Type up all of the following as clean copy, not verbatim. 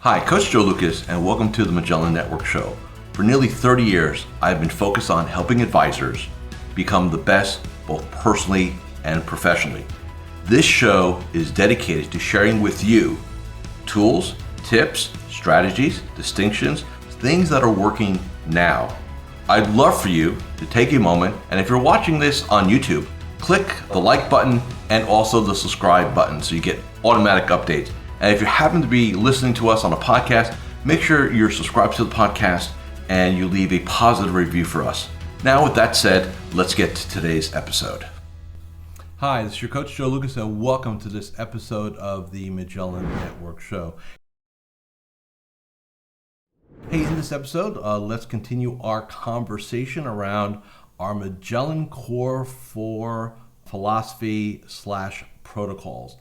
Hi, Coach Joe Lukacs, and welcome to the Magellan Network Show. For nearly 30 years, I've been focused on helping advisors become the best both personally and professionally. This show is dedicated to sharing with you tools, tips, strategies, distinctions, things that are working now. I'd love for you to take a moment, and if you're watching this on YouTube, click the like button and also the subscribe button so you get automatic updates. And if you happen to be listening to us on a podcast, make sure you're subscribed to the podcast and you leave a positive review for us. Now, with that said, let's get to today's episode. Hi, this is your Coach Joe Lukacs, and welcome to this episode of the Magellan Network Show. Hey, in this episode, let's continue our conversation around our Magellan Core for philosophy/protocols.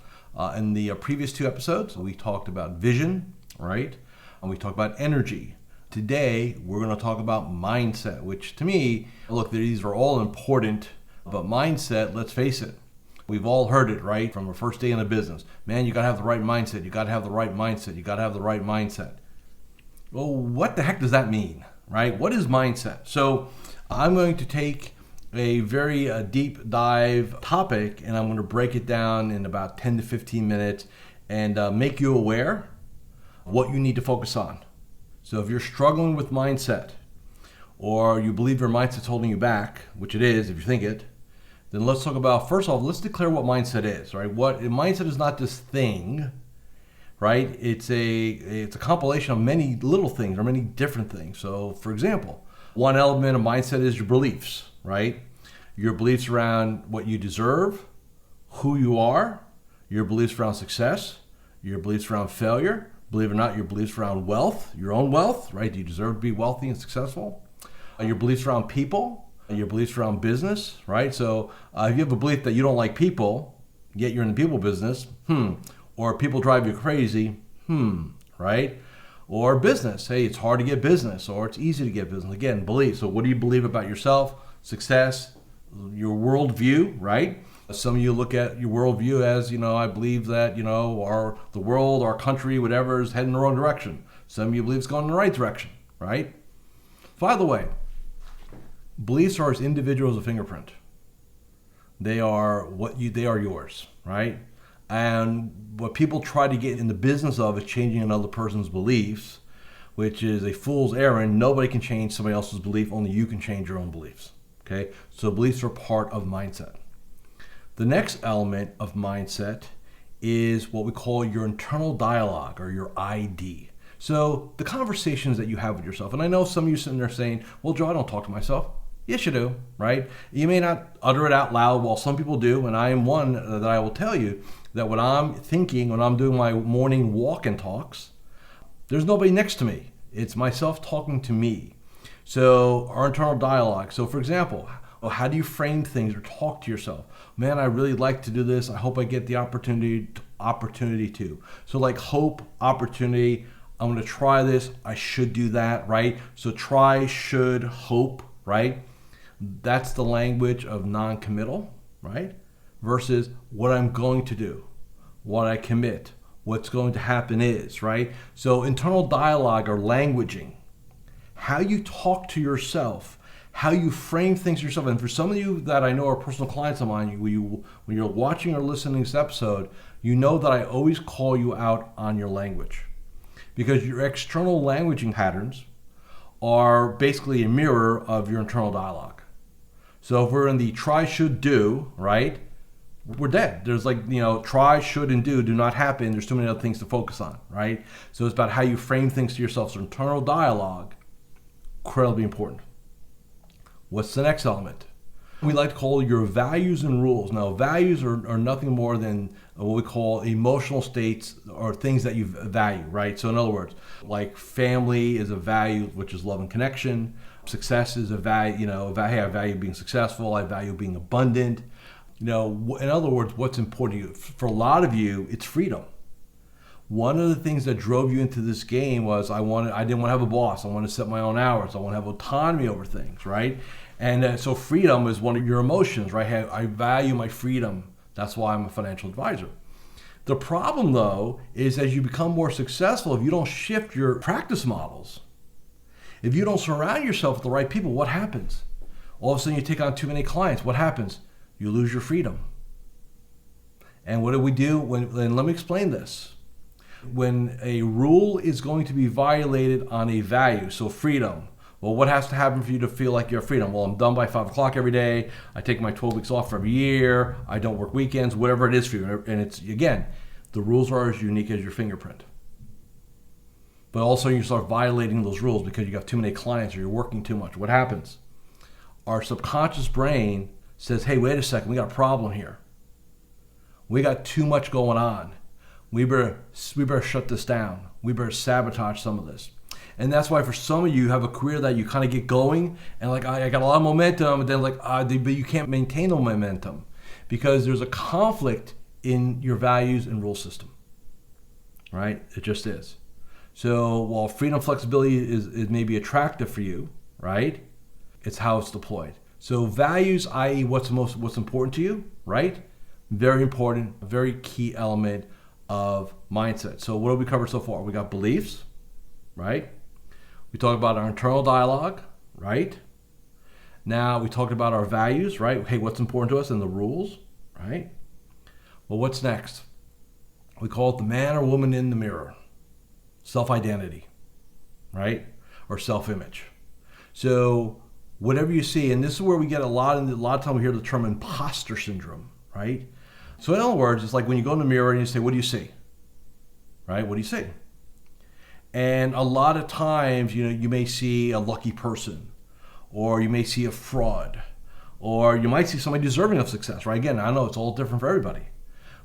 In the previous two episodes, we talked about vision, right? And we talked about energy. Today, we're going to talk about mindset, which to me, look, these are all important, but mindset, let's face it, we've all heard it, right? From our first day in the business. Man, you got to have the right mindset. You got to have the right mindset. You got to have the right mindset. Well, what the heck does that mean, right? What is mindset? So I'm going to take a very deep dive topic, and I'm going to break it down in about 10 to 15 minutes and make you aware of what you need to focus on. So if you're struggling with mindset, or you believe your mindset's holding you back, which it is if you think it, then let's talk about, first off, let's declare what mindset is, right? Mindset is not this thing, right? It's a compilation of many little things or many different things. So for example, one element of mindset is your beliefs, right? Your beliefs around what you deserve, who you are, your beliefs around success, your beliefs around failure, believe it or not, your beliefs around wealth, your own wealth, right? Do you deserve to be wealthy and successful? Your beliefs around people, your beliefs around business, right? So if you have a belief that you don't like people, yet you're in the people business, or people drive you crazy, right? Or business, hey, it's hard to get business, or it's easy to get business. Again, belief. So what do you believe about yourself, success, your worldview, right? Some of you look at your worldview as, I believe that, the world, our country, whatever is heading in the wrong direction. Some of you believe it's going in the right direction, right? By the way, beliefs are as individual as a fingerprint. They are yours, right? And what people try to get in the business of is changing another person's beliefs, which is a fool's errand. Nobody can change somebody else's belief. Only you can change your own beliefs. Okay? So beliefs are part of mindset. The next element of mindset is what we call your internal dialogue, or your ID. So the conversations that you have with yourself. And I know some of you sitting there saying, well, Joe, I don't talk to myself. Yes, you do, right? You may not utter it out loud, while some people do, and I am one that I will tell you that when I'm thinking, when I'm doing my morning walk and talks, there's nobody next to me. It's myself talking to me. So our internal dialogue. So for example, how do you frame things or talk to yourself? Man, I really like to do this. I hope I get the opportunity to. So like hope, opportunity, I'm going to try this. I should do that, right? So try, should, hope, right? That's the language of non-committal, right? Versus what I'm going to do, what I commit, what's going to happen is, right? So internal dialogue or languaging, how you talk to yourself, how you frame things to yourself. And for some of you that I know are personal clients of mine, when you're watching or listening to this episode, you know that I always call you out on your language, because your external languaging patterns are basically a mirror of your internal dialogue. So if we're in the try, should, do, right? We're dead. There's try, should, and do not happen. There's too many other things to focus on, right? So it's about how you frame things to yourself. So internal dialogue, incredibly important. What's the next element? We like to call your values and rules. Now, values are nothing more than what we call emotional states or things that you value, right? So in other words, like family is a value, which is love and connection. Success is a value, hey, I value being successful. I value being abundant. In other words, what's important to you? For a lot of you, it's freedom. One of the things that drove you into this game was I didn't want to have a boss. I want to set my own hours. I want to have autonomy over things, right? And so freedom is one of your emotions, right? I value my freedom. That's why I'm a financial advisor. The problem, though, is as you become more successful, if you don't shift your practice models, if you don't surround yourself with the right people, what happens? All of a sudden you take on too many clients. What happens? You lose your freedom. And what do we do? And let me explain this. When a rule is going to be violated on a value, so freedom, well, what has to happen for you to feel like you have freedom? Well, I'm done by 5 o'clock every day. I take my 12 weeks off every year. I don't work weekends, whatever it is for you. And it's, again, the rules are as unique as your fingerprint. But also you start violating those rules because you have too many clients or you're working too much. What happens? Our subconscious brain says, hey, wait a second, we got a problem here. We got too much going on. We better shut this down. We better sabotage some of this. And that's why for some of you have a career that you kind of get going and like, I got a lot of momentum, and then like, but you can't maintain the momentum because there's a conflict in your values and rule system, right? It just is. So while freedom, flexibility is maybe attractive for you, right? It's how it's deployed. So values, i.e. what's important to you, right? Very important, very key element of mindset. So what have we covered so far? We got beliefs, right? We talked about our internal dialogue, right? Now we talked about our values, right? Hey, what's important to us and the rules, right? Well, what's next? We call it the man or woman in the mirror. Self-identity, right? Or self-image. So whatever you see, and this is where we get a lot of time we hear the term imposter syndrome, right? So in other words, it's like when you go in the mirror and you say, what do you see? Right? What do you see? And a lot of times, you may see a lucky person, or you may see a fraud, or you might see somebody deserving of success, right? Again, I know it's all different for everybody.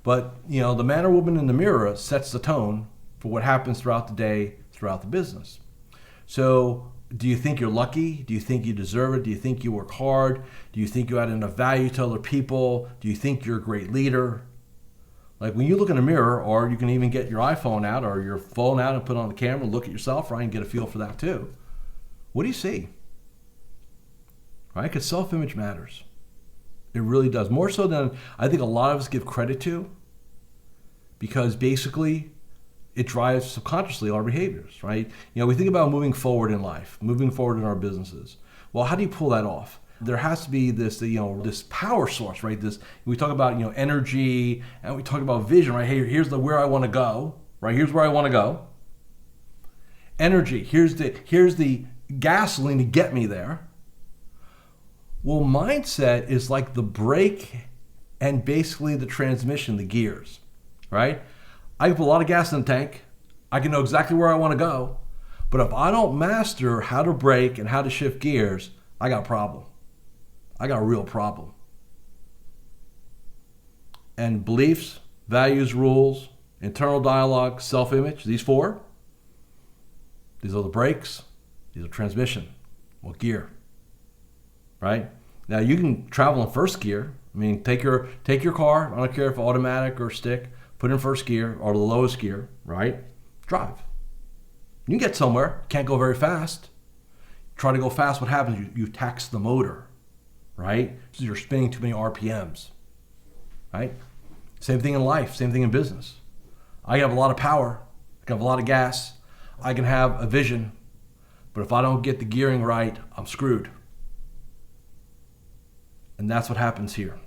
But, the man or woman in the mirror sets the tone for what happens throughout the day, throughout the business. So do you think you're lucky? Do you think you deserve it? Do you think you work hard? Do you think you add enough value to other people? Do you think you're a great leader? Like when you look in a mirror, or you can even get your iPhone out or your phone out and put on the camera, look at yourself, right, and get a feel for that too. What do you see? Right? Because self-image matters. It really does. More so than I think a lot of us give credit to, because basically it drives subconsciously our behaviors, right? We think about moving forward in life, moving forward in our businesses. Well, how do you pull that off? There has to be this, this power source, right? We talk about, energy, and we talk about vision, right? Hey, here's where I want to go, right? Here's where I want to go. Energy, here's the gasoline to get me there. Well, mindset is like the brake and basically the transmission, the gears, right? I can put a lot of gas in the tank. I can know exactly where I want to go. But if I don't master how to brake and how to shift gears, I got a problem. I got a real problem. And beliefs, values, rules, internal dialogue, self-image, these four, these are the brakes, these are transmission, well, gear, right? Now you can travel in first gear. I mean, take your car, I don't care if automatic or stick, put in first gear or the lowest gear, right? Drive. You can get somewhere, can't go very fast. Try to go fast, what happens? You tax the motor, right? So you're spinning too many RPMs, right? Same thing in life, same thing in business. I can have a lot of power, I can have a lot of gas, I can have a vision, but if I don't get the gearing right, I'm screwed. And that's what happens here.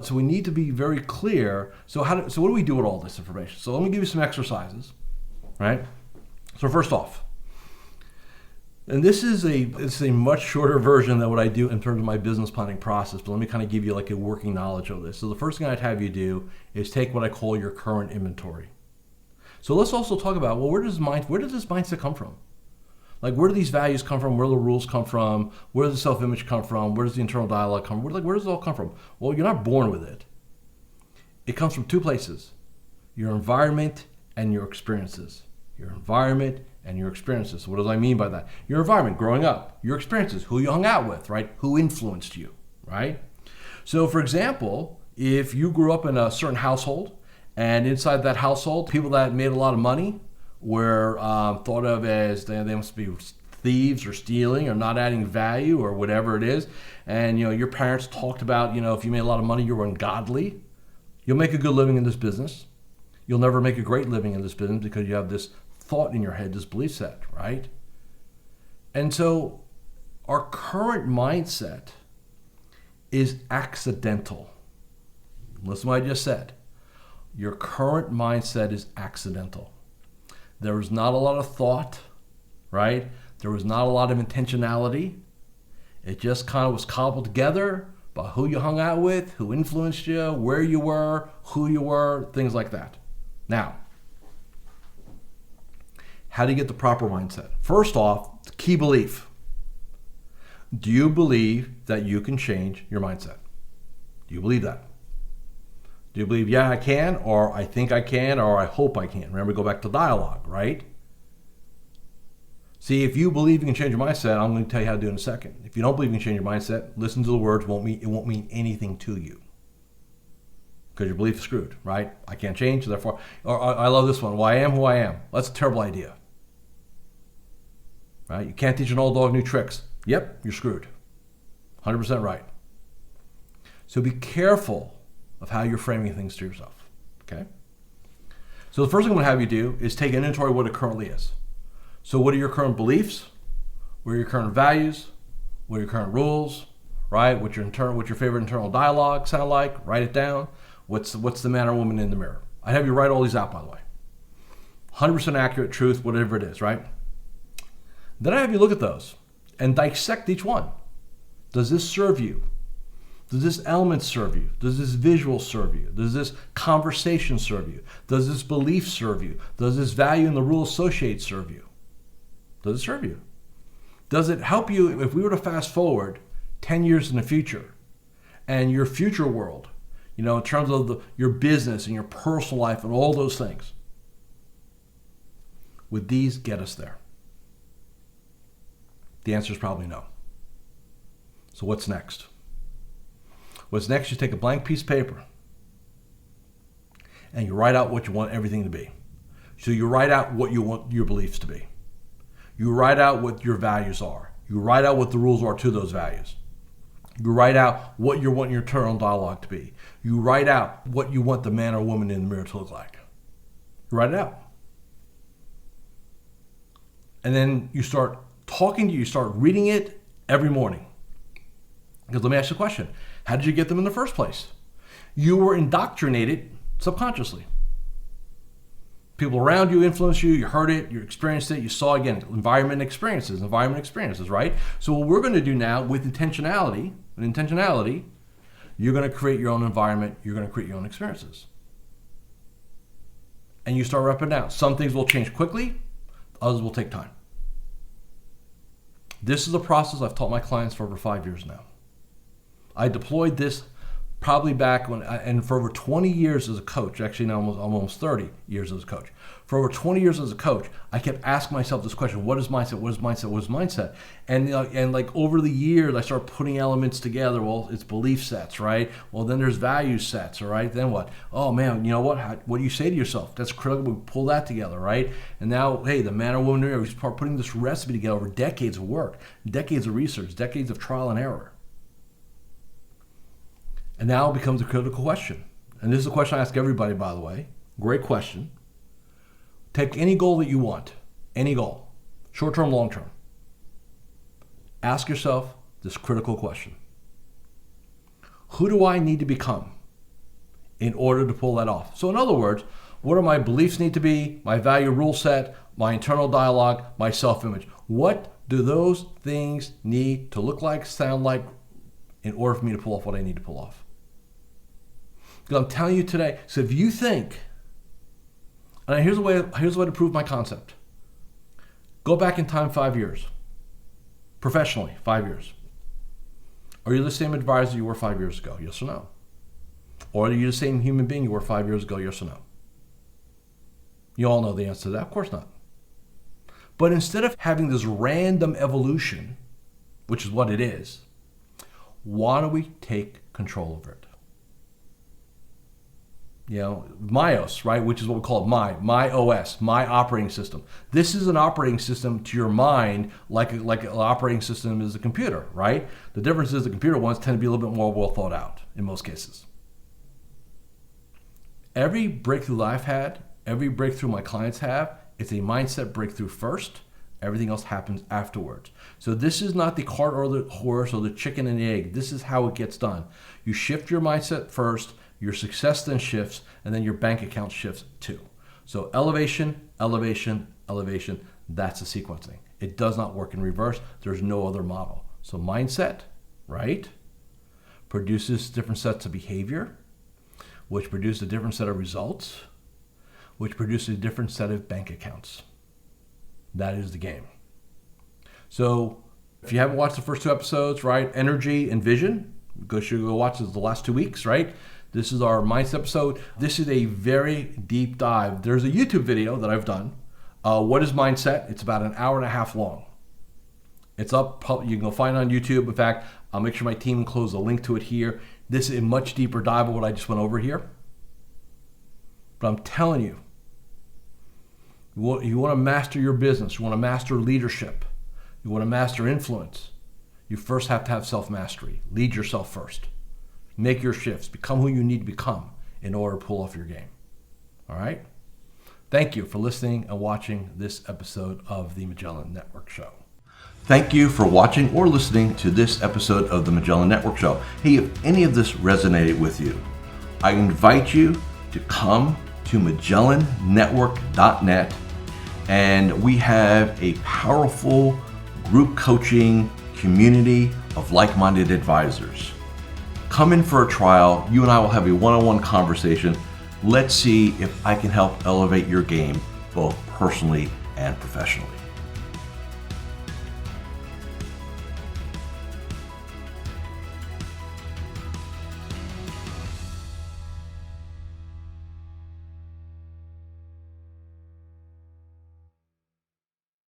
So we need to be very clear. So what do we do with all this information? So let me give you some exercises, right? So first off, and this is a much shorter version than what I do in terms of my business planning process, but let me kind of give you like a working knowledge of this. So the first thing I'd have you do is take what I call your current inventory. So let's also talk about, well, where does this mindset come from? Like, where do these values come from? Where do the rules come from? Where does the self-image come from? Where does the internal dialogue come from? Where does it all come from? Well, you're not born with it. It comes from two places: your environment and your experiences. Your environment and your experiences. So what do I mean by that? Your environment, growing up. Your experiences, who you hung out with, right? Who influenced you, right? So, for example, if you grew up in a certain household, and inside that household, people that made a lot of money were thought of as they must be thieves or stealing or not adding value or whatever it is. And your parents talked about, if you made a lot of money, you were ungodly. You'll make a good living in this business. You'll never make a great living in this business because you have this thought in your head, this belief set, right? And so our current mindset is accidental. Listen to what I just said. Your current mindset is accidental. There was not a lot of thought, right? There was not a lot of intentionality. It just kind of was cobbled together by who you hung out with, who influenced you, where you were, who you were, things like that. Now, how do you get the proper mindset? First off, the key belief. Do you believe that you can change your mindset? Do you believe that? Do you believe, yeah, I can, or I think I can, or I hope I can? Remember, go back to dialogue, right? See, if you believe you can change your mindset, I'm going to tell you how to do it in a second. If you don't believe you can change your mindset, listen to the words, it won't mean anything to you. Because your belief is screwed, right? I can't change, therefore, or I love this one, well, I am who I am. That's a terrible idea. Right? You can't teach an old dog new tricks. Yep, you're screwed. 100% right. So be careful of how you're framing things to yourself, okay? So the first thing I'm going to have you do is take inventory of what it currently is. So what are your current beliefs? What are your current values? What are your current rules? Right? What's your favorite internal dialogue sound like? Write it down. What's the man or woman in the mirror? I have you write all these out, by the way. 100% accurate, truth, whatever it is, right? Then I have you look at those and dissect each one. Does this serve you? Does this element serve you? Does this visual serve you? Does this conversation serve you? Does this belief serve you? Does this value and the rule associated serve you? Does it serve you? Does it help you if we were to fast forward 10 years in the future and your future world, in terms of your business and your personal life and all those things? Would these get us there? The answer is probably no. So what's next? What's next, you take a blank piece of paper and you write out what you want everything to be. So you write out what you want your beliefs to be. You write out what your values are. You write out what the rules are to those values. You write out what you want your internal dialogue to be. You write out what you want the man or woman in the mirror to look like. You write it out. And then you start talking, you start reading it every morning. Because let me ask you a question. How did you get them in the first place? You were indoctrinated subconsciously. People around you influenced you, you heard it, you experienced it, you saw, again, environment experiences, right? So what we're going to do now with intentionality, you're going to create your own environment, you're going to create your own experiences. And you start wrapping down. Some things will change quickly, others will take time. This is a process I've taught my clients for over 5 years now. I deployed this probably back when, and for over 20 years as a coach, actually now almost 30 years as a coach. For over 20 years as a coach, I kept asking myself this question: what is mindset? What is mindset? What is mindset? And like over the years, I started putting elements together. Well, it's belief sets, right? Well, then there's value sets, all right? Then what? Oh man, you know what? What do you say to yourself? That's critical. We pull that together, right? And now, hey, the man or woman, we start putting this recipe together over decades of work, decades of research, decades of trial and error. And now it becomes a critical question. And this is a question I ask everybody, by the way. Great question. Take any goal that you want, any goal, short-term, long-term. Ask yourself this critical question. Who do I need to become in order to pull that off? So in other words, what do my beliefs need to be, my value rule set, my internal dialogue, my self-image? What do those things need to look like, sound like, in order for me to pull off what I need to pull off? Because I'm telling you today, so if you think, and here's a way to prove my concept. Go back in time 5 years. Professionally, 5 years. Are you the same advisor you were 5 years ago? Yes or no? Or are you the same human being you were 5 years ago? Yes or no? You all know the answer to that. Of course not. But instead of having this random evolution, which is what it is, why don't we take control over it? MyOS, right, which is what we call it, my OS, my operating system. This is an operating system to your mind like an operating system is a computer, right? The difference is the computer ones tend to be a little bit more well thought out in most cases. Every breakthrough that I've had, every breakthrough my clients have, it's a mindset breakthrough first. Everything else happens afterwards. So this is not the cart or the horse or the chicken and the egg. This is how it gets done. You shift your mindset first, your success then shifts, and then your bank account shifts too. So elevation, elevation, elevation, that's the sequencing. It does not work in reverse. There's no other model. So mindset, right, produces different sets of behavior, which produce a different set of results, which produces a different set of bank accounts. That is the game. So if you haven't watched the first 2 episodes, right, energy and vision, go watch the last 2 weeks, right? This is our mindset episode. This is a very deep dive. There's a YouTube video that I've done. What is mindset? It's about an hour and a half long. It's up. You can go find it on YouTube. In fact, I'll make sure my team includes a link to it here. This is a much deeper dive of what I just went over here. But I'm telling you, you want to master your business. You want to master leadership. You want to master influence. You first have to have self-mastery. Lead yourself first. Make your shifts. Become who you need to become in order to pull off your game. All right? Thank you for listening and watching this episode of the Magellan Network Show. Thank you for watching or listening to this episode of the Magellan Network Show. Hey, if any of this resonated with you, I invite you to come to MagellanNetwork.net, and we have a powerful group coaching community of like-minded advisors. Come in for a trial. You and I will have a one-on-one conversation. Let's see if I can help elevate your game both personally and professionally.